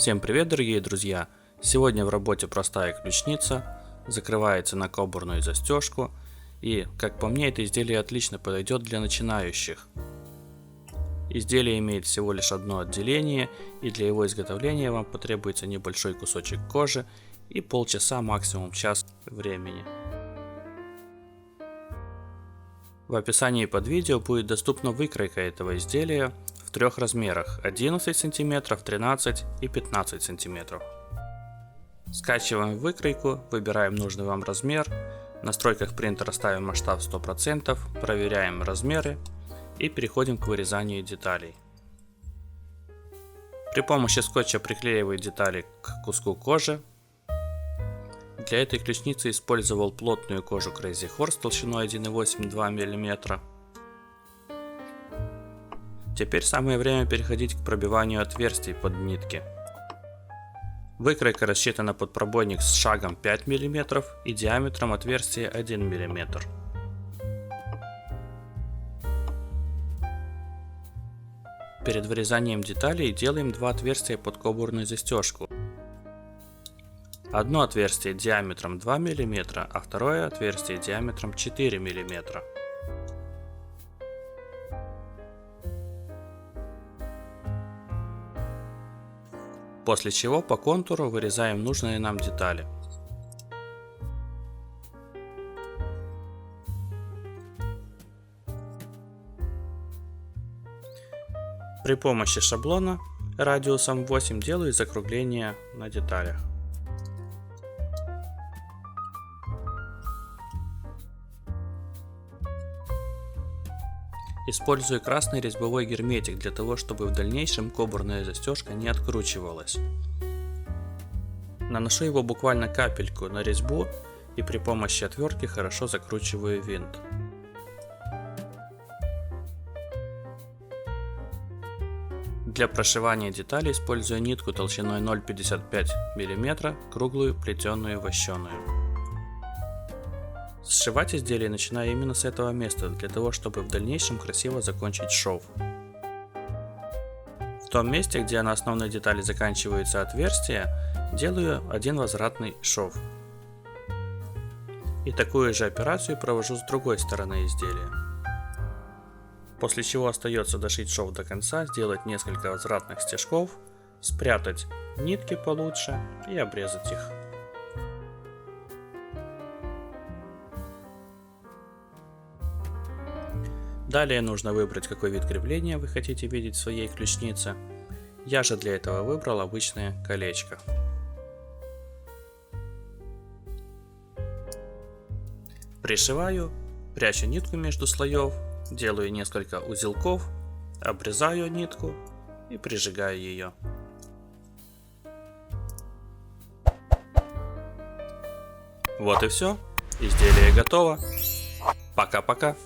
Всем привет, дорогие друзья! Сегодня в работе простая ключница, закрывается на кобурную застежку, и, как по мне, это изделие отлично подойдет для начинающих. Изделие имеет всего лишь одно отделение, и для его изготовления вам потребуется небольшой кусочек кожи и полчаса, максимум час времени. В описании под видео будет доступна выкройка этого изделия в трех размерах: 11 см, 13 и 15 см. Скачиваем выкройку, выбираем нужный вам размер, в настройках принтера ставим масштаб 100%, проверяем размеры и переходим к вырезанию деталей. При помощи скотча приклеиваю детали к куску кожи. Для этой ключницы использовал плотную кожу Crazy Horse толщиной 1,8-2 мм. Теперь самое время переходить к пробиванию отверстий под нитки. Выкройка рассчитана под пробойник с шагом 5 мм и диаметром отверстия 1 мм. Перед вырезанием деталей делаем два отверстия под кобурную застежку. Одно отверстие диаметром 2 мм, а второе отверстие диаметром 4 мм. После чего по контуру вырезаем нужные нам детали. При помощи шаблона радиусом 8 делаю закругление на деталях. Использую красный резьбовой герметик для того, чтобы в дальнейшем кобурная застежка не откручивалась. Наношу его буквально капельку на резьбу и при помощи отвертки хорошо закручиваю винт. Для прошивания деталей использую нитку толщиной 0,55 мм, круглую, плетеную, вощеную. Сшивать изделие начинаю именно с этого места, для того, чтобы в дальнейшем красиво закончить шов. В том месте, где на основной детали заканчиваются отверстия, делаю один возвратный шов. И такую же операцию провожу с другой стороны изделия. После чего остается дошить шов до конца, сделать несколько возвратных стежков, спрятать нитки получше и обрезать их. Далее нужно выбрать, какой вид крепления вы хотите видеть в своей ключнице. Я же для этого выбрал обычное колечко. Пришиваю, прячу нитку между слоев, делаю несколько узелков, обрезаю нитку и прижигаю ее. Вот и все, изделие готово. Пока-пока.